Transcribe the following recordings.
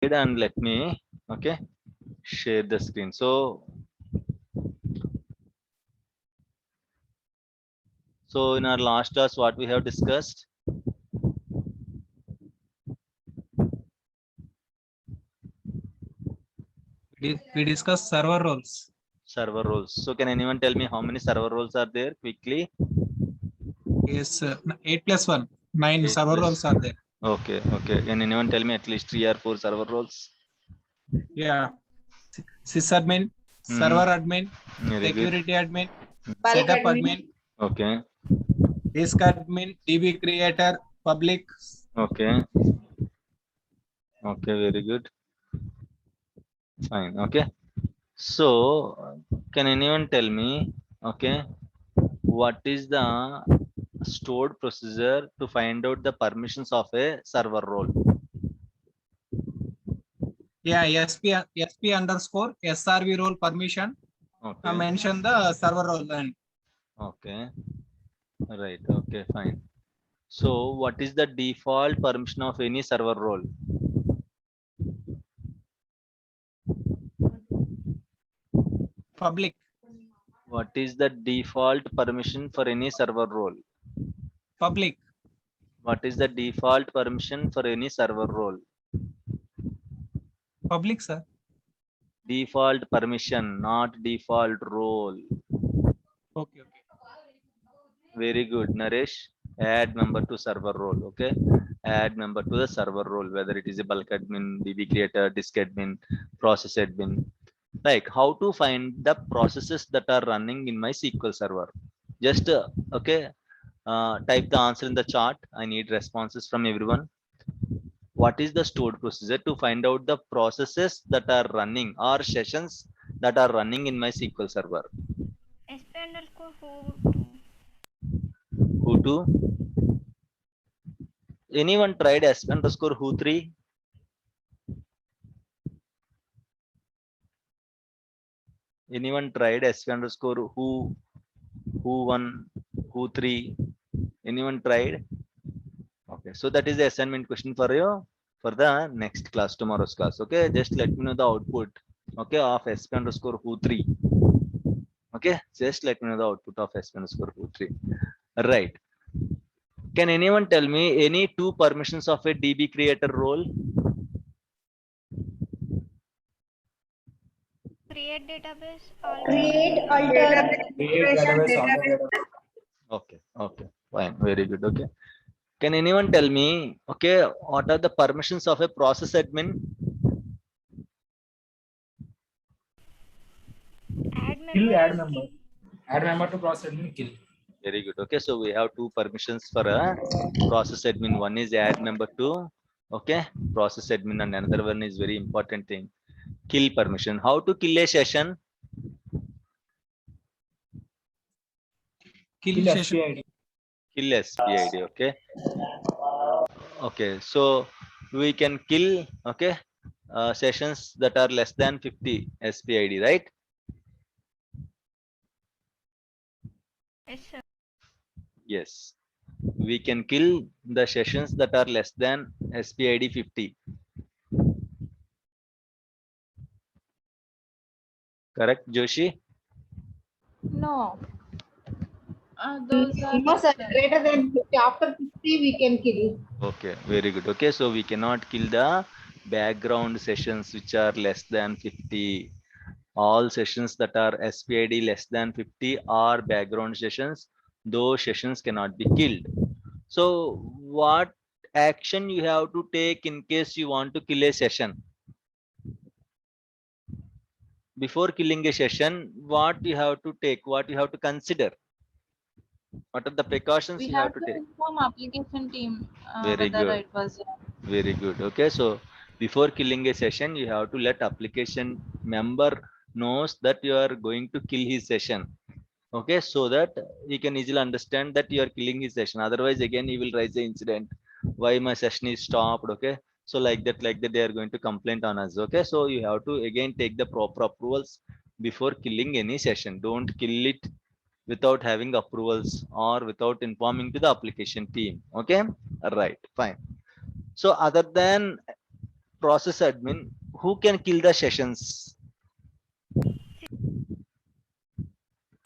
And let me share the screen. So in our last class, what we have discussed? We discussed server roles. Server roles. So can anyone tell me how many server roles are there quickly? Yes, 8 plus 1, 9 8 server plus. roles are there. Okay. Can anyone tell me at least 3 or 4 server roles? Yeah, sysadmin, server admin, Very good. security admin, Bulk setup admin. admin, Okay. disk admin, DB creator, public. Okay. Very good. Fine. Okay. So can anyone tell me, what is the stored procedure to find out the permissions of a server role? Yeah, SP underscore SRV role permission. Okay. Mention the server role and Okay. Right. Okay. Fine. So what is the default permission of any server role? public. What is the default permission for any server role? Public. What is the default permission for any server role? Public, sir. Default permission, not default role. Okay. Very good, Naresh. Add member to server role. Okay. Add member to the server role, whether it is a bulk admin, DB creator, disk admin, process admin. Like how to find the processes that are running in my SQL server. Just type the answer in the chat. I need responses from everyone. What is the stored procedure to find out the processes that are running or sessions that are running in my SQL server? SP underscore Who to? Anyone tried SP underscore who3? Anyone tried SP underscore who1, who3? Anyone tried? Okay, so that is the assignment question for you for the next class, tomorrow's class. Okay, just let me know the output. Okay, of SP underscore who3. Okay, just let me know the output of SP underscore who3. Right. Can anyone tell me any two permissions of a DB creator role? create database, Create, alter, database. Okay, fine, very good. Okay. Can anyone tell me, what are the permissions of a process admin? add Kill, member, add member. Add member to process admin, kill. Very good. Okay, so we have two permissions for a process admin. One is add member to process admin, and another one is very important thing, kill permission. How to kill a session? Kill Kill session. SPID. Kill SPID. Okay, so we can kill sessions that are less than 50 SPID, right? yes sir. Yes, we can kill the sessions that are less than SPID 50. Correct, Joshi? No. Those are No, sir. Greater than 50. After 50, we can kill. Okay, very good. Okay, so we cannot kill the background sessions which are less than 50. All sessions that are SPID less than 50 are background sessions. Those sessions cannot be killed. So what action you have to take in case you want to kill a session? Before killing a session, what you have to take, what you have to consider? What are the precautions we you have have to to take? inform application team Very whether good. it was Very good. Okay, so before killing a session, you have to let application member knows that you are going to kill his session. Okay, so that he can easily understand that you are killing his session. Otherwise, again, he will raise the incident. Why my session is stopped? Okay, so like that, they are going to complain on us. Okay, so you have to again take the proper approvals before killing any session. Don't kill it without having approvals or without informing to the application team. Okay, right, fine. So other than process admin, who can kill the sessions?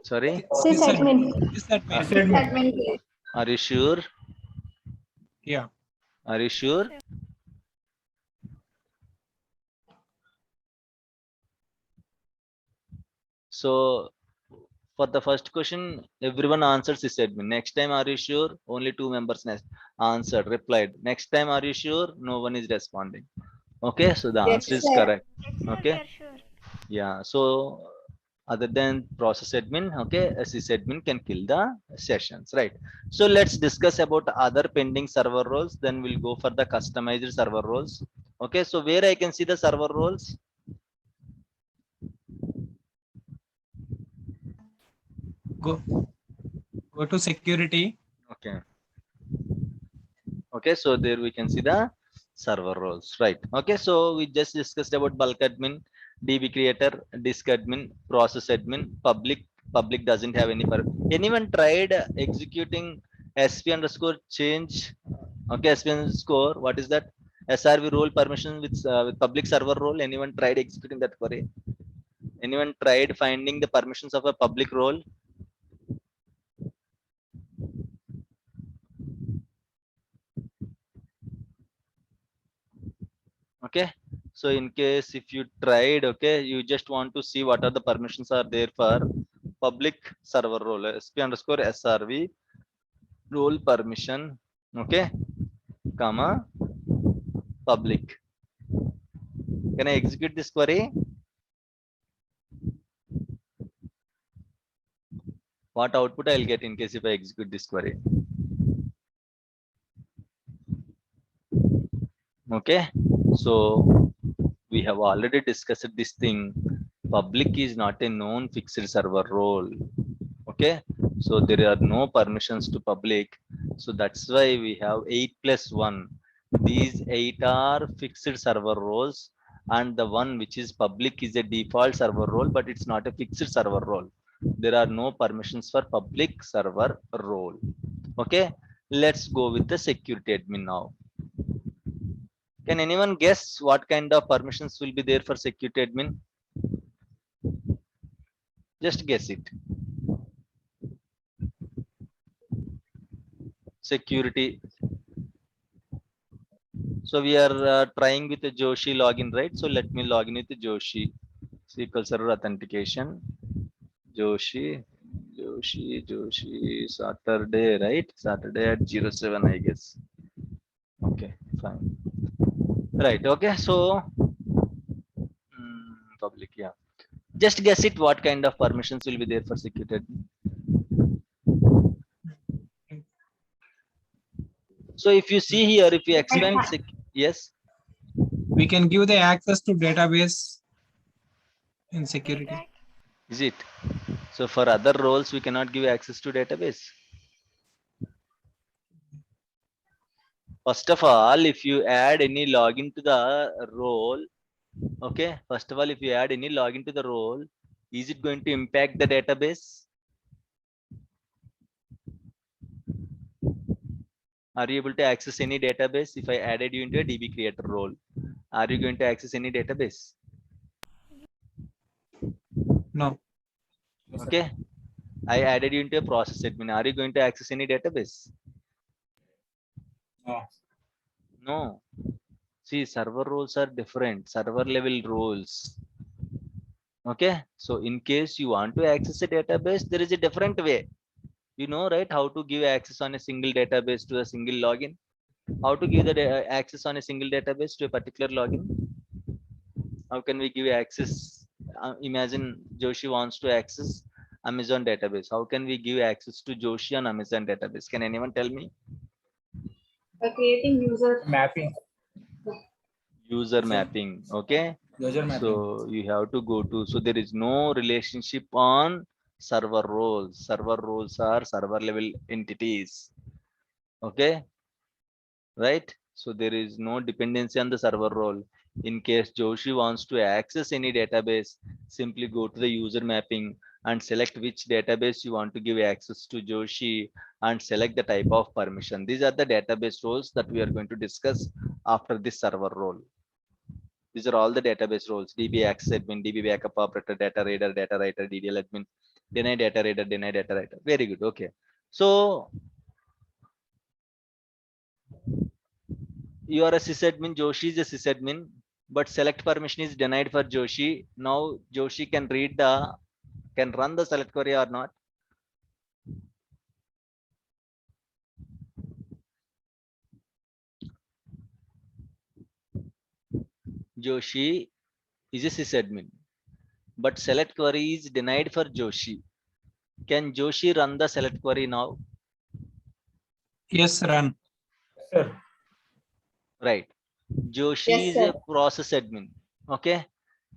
Sorry, Sysadmin. Sysadmin. Sysadmin. are you sure? Yeah. Are you sure? So for the first question, everyone answered sysadmin. Next time, are you sure? Only 2 members answered, replied. Next time, are you sure? No one is responding. Okay, so the Yes, answer is sir. correct. Yes, sir, Okay. we are sure. Yeah, so other than process admin, okay, a sysadmin can kill the sessions, right? So let's discuss about other pending server roles. Then we'll go for the customized server roles. Okay, so where I can see the server roles? Go to security. Okay. Okay, so there we can see the server roles, right? Okay, so we just discussed about bulk admin, DB creator, disk admin, process admin, public doesn't have any. Anyone tried executing sp underscore change? Okay, sp underscore, what is that? SRV role permission with public server role. Anyone tried executing that query? Anyone tried finding the permissions of a public role? Okay, so in case if you tried, okay, you just want to see what are the permissions are there for public server role, sp underscore srv role permission, okay, comma public. Can I execute this query? What output I'll get in case if I execute this query? Okay, so we have already discussed this thing. Public is not a known fixed server role. Okay, so there are no permissions to public, so that's why we have 8 plus 1. These 8 are fixed server roles, and the one which is public is a default server role, but it's not a fixed server role. There are no permissions for public server role. Okay, let's go with the security admin now. Can anyone guess what kind of permissions will be there for security admin? Just guess it. Security. So we are trying with the Joshi login, right? So let me log in with the Joshi SQL Server authentication. Joshi, Saturday, right? Saturday at 07, I guess. Okay, fine. Right. Okay. So public, yeah. Just guess it. What kind of permissions will be there for security admin? So if you see here, if you expand, yes. We can give the access to database in Repeat security. that. Is it? So for other roles, we cannot give access to database. First of all, if you add any login to the role, okay. First of all, if you add any login to the role, is it going to impact the database? Are you able to access any database if I added you into a DB creator role? Are you going to access any database? No. Okay. I added you into a process admin. Are you going to access any database? No. No. See, server roles are different, server level roles. Okay. So in case you want to access a database, there is a different way. You know, right? How to give access on a single database to a single login? How to give the access on a single database to a particular login? How can we give access? Imagine Joshi wants to access Amazon database. How can we give access to Joshi on Amazon database? Can anyone tell me? By creating user Mapping. User mapping. Okay. User mapping. So you have to go to, so there is no relationship on server roles. Server roles are server level entities. Okay. Right. So there is no dependency on the server role. In case Joshi wants to access any database, simply go to the user mapping and select which database you want to give access to Joshi and select the type of permission. These are the database roles that we are going to discuss after this server role. These are all the database roles: DB access admin, DB backup operator, data reader, data writer, DDL admin, deny data reader, deny data writer. Very good. Okay. So you are a sysadmin, Joshi is a sysadmin, but select permission is denied for Joshi. Now Joshi can run the select query or not? Joshi is a sysadmin, but select query is denied for Joshi. Can Joshi run the select query now? Yes, run. Sir. Right. Joshi Yes, is a sir. process admin. Okay.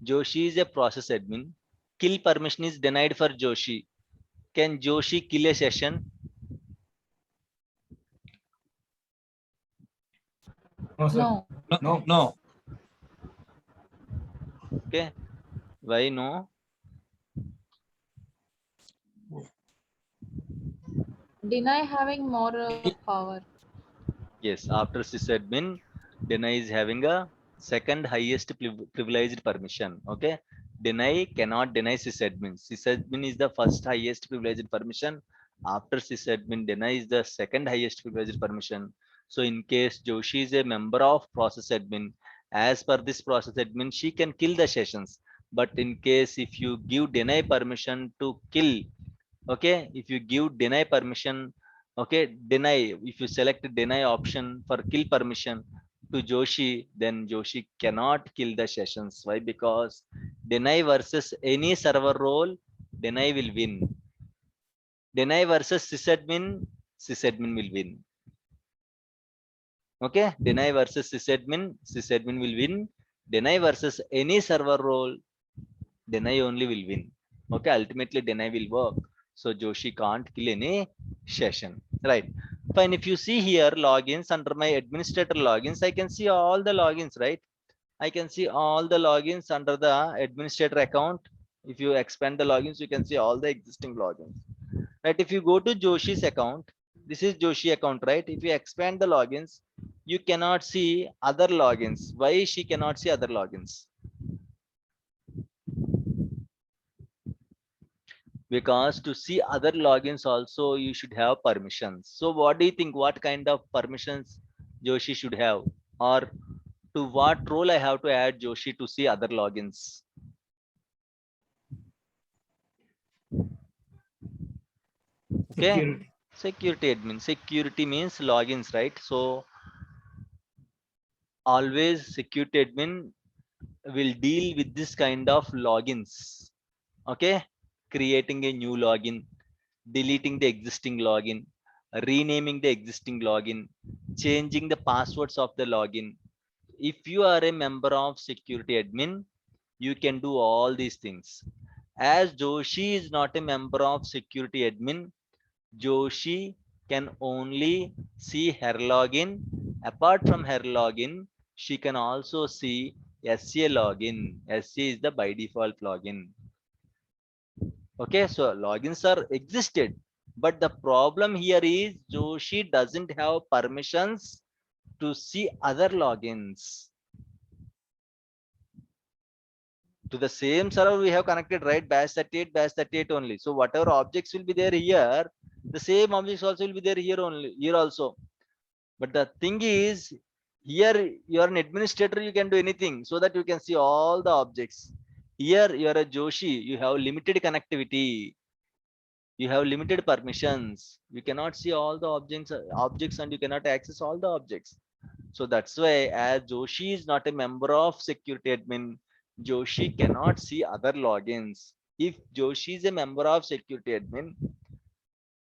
Joshi is a process admin. Kill permission is denied for Joshi. Can Joshi kill a session? No, sir. No. No, No. no. Okay. Why no? Deny having more power. Yes. After sysadmin, deny is having a second highest privileged permission. Okay. Deny cannot deny sysadmin. Sysadmin is the first highest privileged permission. After sysadmin, deny is the second highest privileged permission. So in case Joshi is a member of process admin, as per this process admin, she can kill the sessions. But in case if you give deny permission to kill, okay, if you give deny permission, okay, deny, if you select deny option for kill permission to Joshi, then Joshi cannot kill the sessions. Why? Because deny versus any server role, deny will win. Deny versus sysadmin, sysadmin will win. Okay, deny versus sysadmin, sysadmin will win. Deny versus any server role, deny only will win. Okay, ultimately deny will work. So Joshi can't kill any session. Right. Fine. If you see here logins under my administrator logins, I can see all the logins, right? I can see all the logins under the administrator account. If you expand the logins, you can see all the existing logins. Right. If you go to Joshi's account, this is Joshi account, right? If you expand the logins, you cannot see other logins. Why she cannot see other logins? Because to see other logins also you should have permissions. So what do you think, what kind of permissions Joshi should have, or to what role I have to add Joshi to see other logins? Okay, Security. security admin. Security means logins, right? So always security admin will deal with this kind of logins. Okay, creating a new login, deleting the existing login, renaming the existing login, changing the passwords of the login. If you are a member of security admin, you can do all these things. As Joshi is not a member of security admin, Joshi can only see her login. Apart from her login, she can also see SCA login. SCA is the by default login. Okay, so logins are existed, but the problem here is Joshi doesn't have permissions to see other logins. To the same server we have connected, right? Bash 38, bash 38 only. So whatever objects will be there here, the same objects also will be there here only, here also. But the thing is, here you are an administrator, you can do anything so that you can see all the objects. Here you are a Joshi, you have limited connectivity. You have limited permissions. You cannot see all the objects and you cannot access all the objects. So that's why, as Joshi is not a member of security admin, Joshi cannot see other logins. If Joshi is a member of security admin,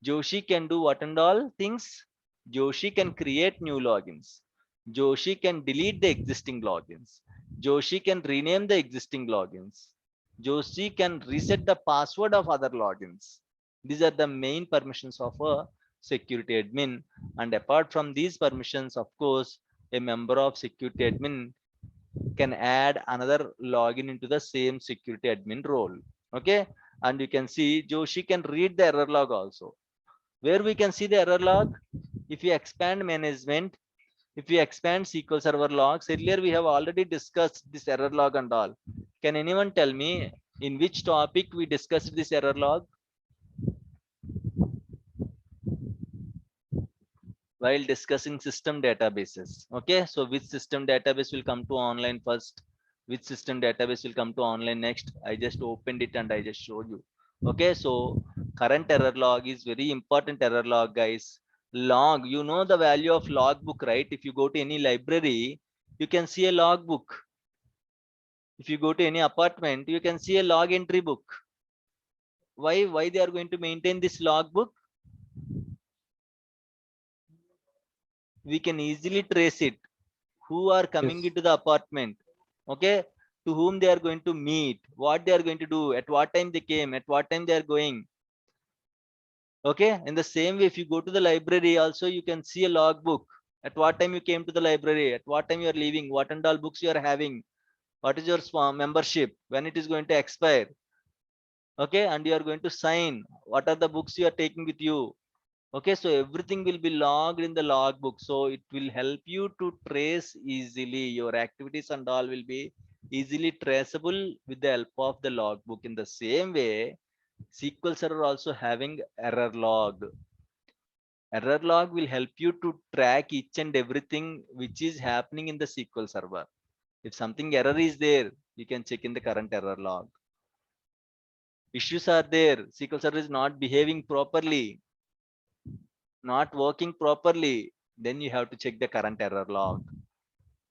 Joshi can do what and all things? Joshi can create new logins. Joshi can delete the existing logins. Joshi can rename the existing logins. Joshi can reset the password of other logins. These are the main permissions of a security admin. And apart from these permissions, of course, a member of security admin can add another login into the same security admin role. Okay. And you can see Joshi can read the error log also. Where we can see the error log? If you expand management, If we expand SQL Server logs, earlier we have already discussed this error log and all. Can anyone tell me in which topic we discussed this error log? While discussing system databases. Okay, so which system database will come to online first? Which system database will come to online next? I just opened it and I just showed you. Okay, so current error log is very important error log, guys. Log, you know the value of logbook, right? If you go to any library, you can see a logbook. If you go to any apartment, you can see a log entry book. Why they are going to maintain this logbook? We can easily trace it. Who are coming Yes. into the apartment? Okay, to whom they are going to meet, what they are going to do, at what time they came, at what time they are going. Okay, in the same way, if you go to the library also, you can see a logbook. At what time you came to the library, at what time you are leaving, what and all books you are having, what is your membership, when it is going to expire. Okay, and you are going to sign what are the books you are taking with you. Okay, so everything will be logged in the logbook, so it will help you to trace easily. Your activities and all will be easily traceable with the help of the logbook. In the same way, SQL Server also having error log. Error log will help you to track each and everything which is happening in the SQL Server. If something error is there, you can check in the current error log. Issues are there, SQL Server is not behaving properly, not working properly, then you have to check the current error log.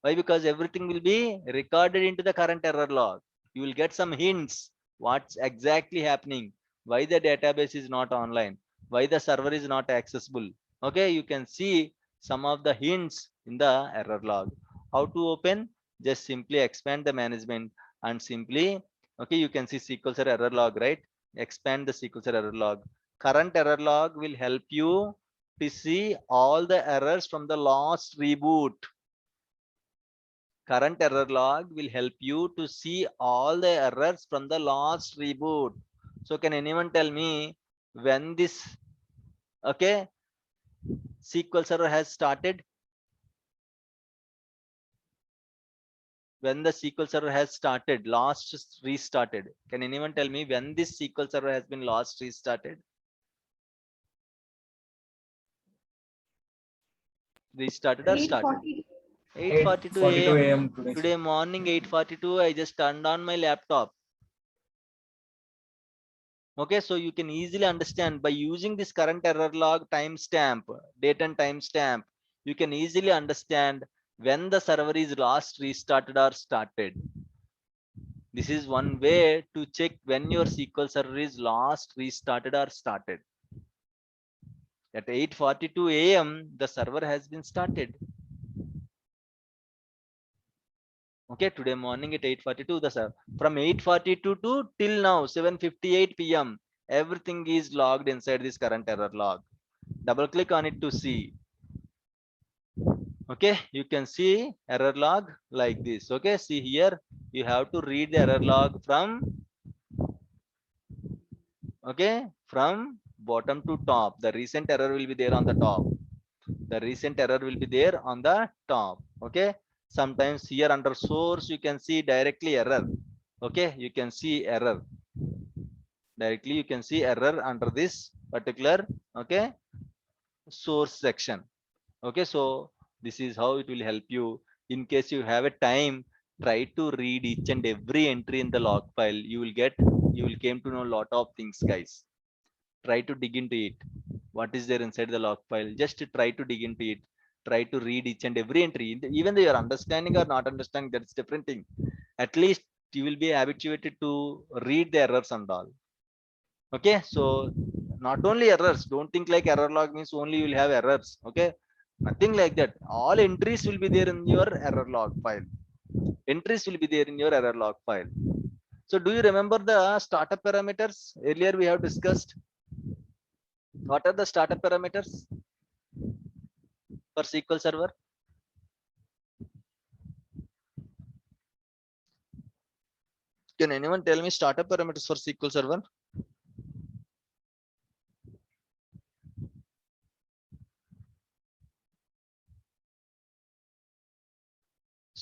Why? Because everything will be recorded into the current error log. You will get some hints what's exactly happening, why the database is not online, why the server is not accessible. Okay, you can see some of the hints in the error log. How to open? Just simply expand the management and simply, okay, you can see SQL Server error log, right? Expand the SQL Server error log. Current error log will help you to see all the errors from the last reboot. Current error log will help you to see all the errors from the last reboot. So can anyone tell me when this, okay, SQL Server has started? When the SQL Server has started, last restarted. Can anyone tell me when this SQL Server has been last restarted? Restarted or started? 8:40. 8:42 8:42 a.m. a.m. today. Today morning 8:42, I just turned on my laptop. Okay, so you can easily understand by using this current error log timestamp, date and timestamp, you can easily understand when the server is last restarted or started. This is one way to check when your SQL server is last restarted or started. At 8:42 a.m., the server has been started. Okay, today morning at 8:42, the server from 8:42 to till now 7:58 p.m. everything is logged inside this current error log. Double click on it to see. Okay, you can see error log like this. Okay, see here, you have to read the error log from, okay, from bottom to top. The recent error will be there on the top. The recent error will be there on the top. Okay, sometimes here under source you can see directly error. Okay, you can see error directly, you can see error under this particular, okay, source section. Okay, so this is how it will help you. In case you have a time, try to read each and every entry in the log file. You will came to know a lot of things, guys. Try to dig into it. What is there inside the log file? Just try to dig into it. Try to read each and every entry. Even though you're understanding or not understanding, that's different thing. At least you will be habituated to read the errors and all. Okay, so not only errors, don't think like error log means only you will have errors. Okay, nothing like that. All entries will be there in your error log file. Entries will be there in your error log file. So do you remember the startup parameters? Earlier we have discussed. What are the startup parameters for SQL Server? Can anyone tell me startup parameters for SQL Server?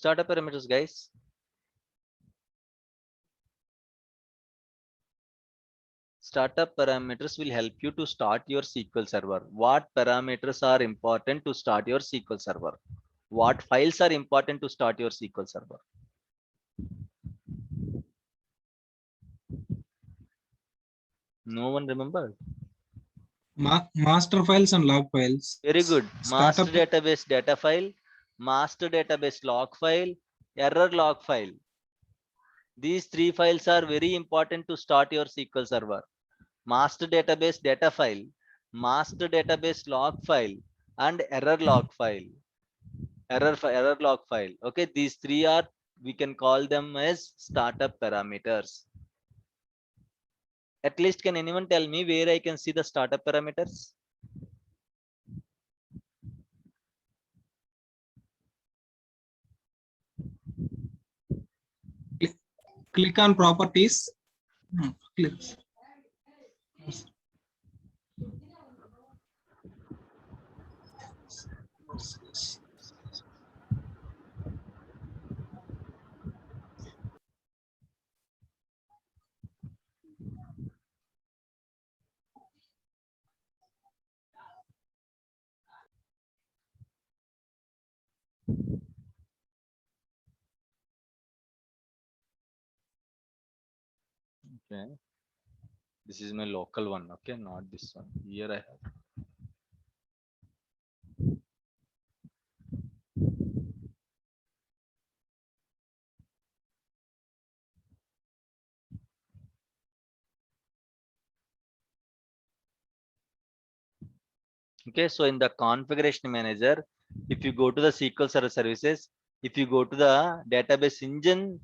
Startup parameters, guys. Startup parameters will help you to start your SQL Server. What parameters are important to start your SQL Server? What files are important to start your SQL Server? No one remembered. Master files and log files. Very good. Master Startup. database data file, master database log file, error log file. These three files are very important to start your SQL Server. Master database data file, master database log file, and error log file. Error log file. Okay, these three are, we can call them as startup parameters. At least, can anyone tell me where I can see the startup parameters? Click on properties. Click. Okay, this is my local one. Okay, not this one. Here I have. Okay, so in the configuration manager, if you go to the SQL Server services, if you go to the database engine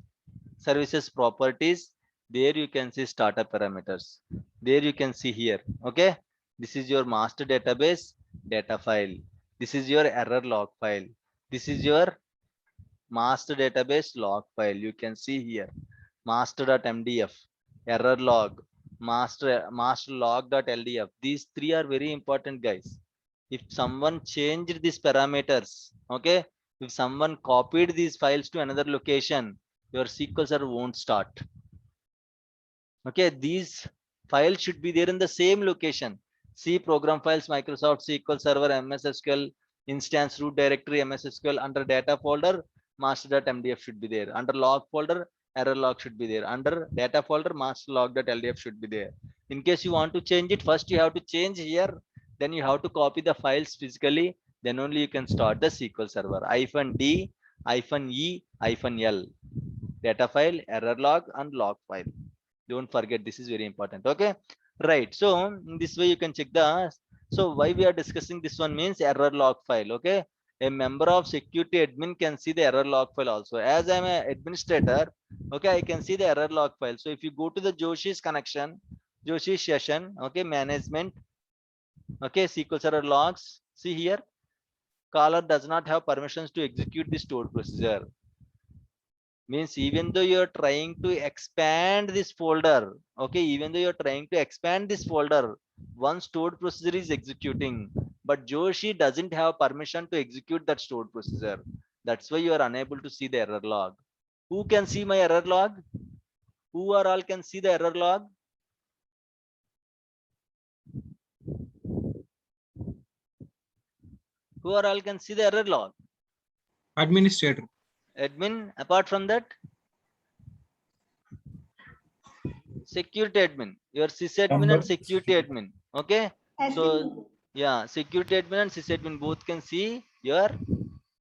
services properties, there you can see startup parameters. There you can see here. Okay, this is your master database data file. This is your error log file. This is your master database log file. You can see here master.mdf, error log, master log.ldf. These three are very important, guys. If someone changed these parameters, okay, if someone copied these files to another location, your SQL Server won't start. Okay, these files should be there in the same location. C program files, Microsoft SQL Server, MS SQL instance, root directory, MS SQL. Under data folder, master.mdf should be there. Under log folder, error log should be there. Under data folder, master log.ldf should be there. In case you want to change it, first you have to change here, then you have to copy the files physically, then only you can start the SQL Server. -D, -E, -L, data file, error log, and log file. Don't forget, this is very important. Okay, right. So in this way you can check the, so why we are discussing this one means error log file. Okay, a member of security admin can see the error log file also. As I'm an administrator, okay, I can see the error log file. So if you go to the Joshi's connection, Joshi session, okay, management, okay, SQL Server logs, see here, caller does not have permissions to execute the stored procedure. Means even though you're trying to expand this folder, okay, even though you're trying to expand this folder, one stored procedure is executing, but Joshi doesn't have permission to execute that stored procedure. That's why you are unable to see the error log. Who can see my error log? Who are all can see the error log? Who are all can see the error log? Administrator. Admin. Apart from that, security admin. Your sysadmin and security admin. Okay. So yeah, security admin and sysadmin both can see your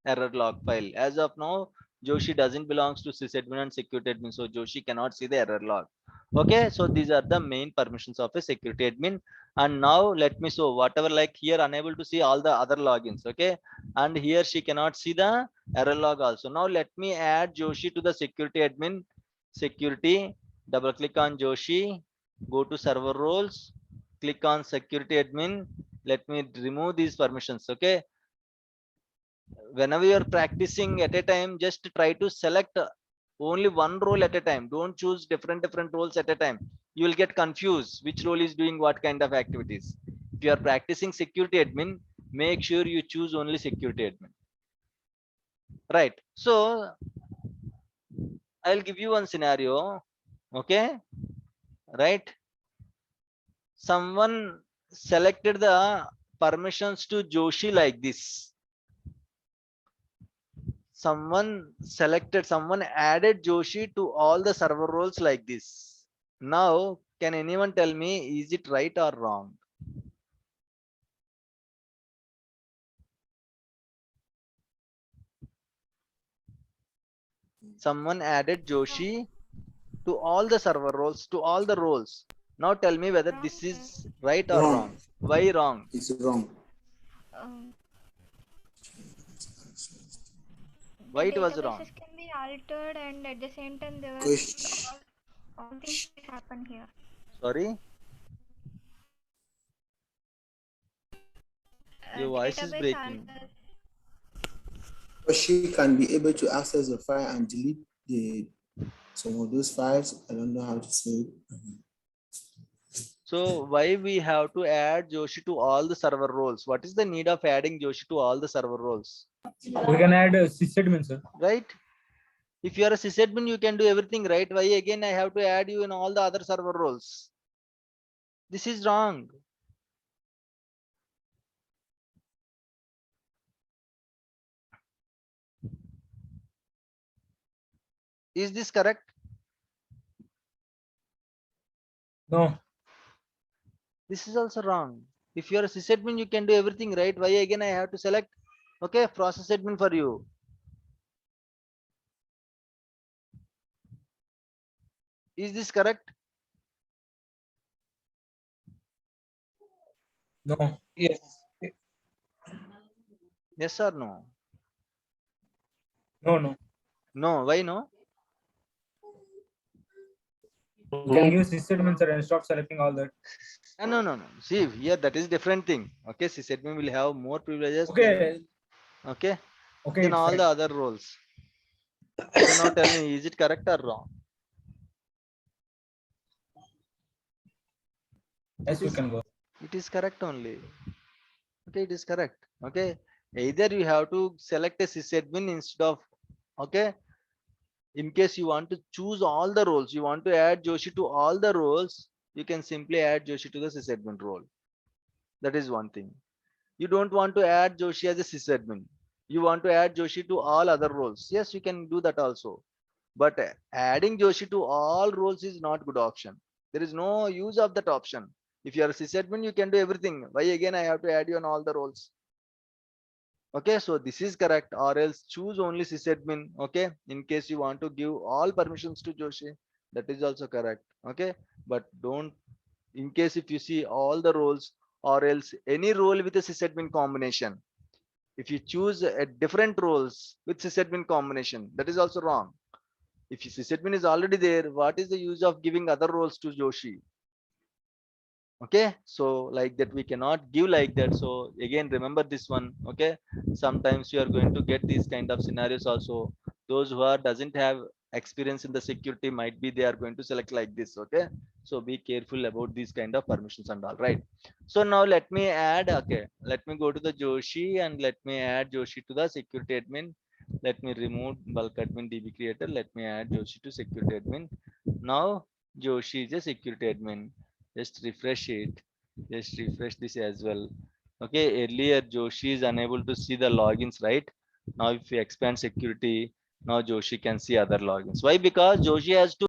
error log file. As of now, Joshi doesn't belongs to sysadmin and security admin, so Joshi cannot see the error log. Okay, so these are the main permissions of a security admin. And now let me show whatever, like here unable to see all the other logins. Okay, and here she cannot see the error log also. Now let me add Joshi to the security admin. Security, double click on Joshi, go to server roles, click on security admin. Let me remove these permissions. Okay, whenever you're practicing at a time, just try to select only one role at a time. Don't choose different roles at a time. You will get confused which role is doing what kind of activities. If you are practicing security admin, make sure you choose only security admin. Right. So I'll give you one scenario. Okay. Right. Someone selected the permissions to Joshi like this. Someone added Joshi to all the server roles like this. Now, can anyone tell me, is it right or wrong? Someone added Joshi to all the server roles, to all the roles. Now tell me whether this is right or wrong. Why wrong? It's wrong. Um, Why the it was wrong? databases can be altered, and at the same time, there were Ques- all things happen here. Sorry, your voice is Database breaking. alters. But she can be able to access the file and delete some of those files. I don't know how to say it. So why we have to add Joshi to all the server roles? What is the need of adding Joshi to all the server roles? We can add sysadmin, sir. Right? If you are a sysadmin, you can do everything, right? Why again I have to add you in all the other server roles? This is wrong. Is this correct? No. This is also wrong. If you are a sysadmin, you can do everything, right? Why again I have to select, okay, process admin for you? Is this correct? No. Yes. Yes or no? No, no. No, why no? We can use sysadmin, sir, and stop selecting all that. No. See, here that is different thing. Okay, sysadmin will have more privileges Okay. okay, Okay. than It's all fine. the other roles. So now tell me, is it correct or wrong? Yes, you can go. It is correct only. Okay, it is correct. Okay, either you have to select a sysadmin instead of, okay, in case you want to choose all the roles, you want to add Joshi to all the roles, you can simply add Joshi to the sysadmin role. That is one thing. You don't want to add Joshi as a sysadmin. You want to add Joshi to all other roles. Yes, you can do that also. But adding Joshi to all roles is not good option. There is no use of that option. If you are a sysadmin, you can do everything. Why again I have to add you on all the roles? Okay, so this is correct, or else choose only sysadmin. Okay, in case you want to give all permissions to Joshi, that is also correct. Okay, but don't, in case if you see all the roles, or else any role with a sysadmin combination, if you choose a different roles with sysadmin combination, that is also wrong. If sysadmin is already there, what is the use of giving other roles to Joshi? Okay, so like that we cannot give like that. So again, remember this one. Okay, sometimes you are going to get these kind of scenarios also. Those who are doesn't have experience in the security might be they are going to select like this. Okay, so be careful about these kind of permissions and all, right? So now let me add, okay, let me go to the Joshi and let me add Joshi to the security admin. Let me remove bulk admin DB creator. Let me add Joshi to security admin. Now Joshi is a security admin. Just refresh it. Just refresh this as well. Okay, earlier Joshi is unable to see the logins, right? Now if we expand security, now Joshi can see other logins. Why? Because Joshi has to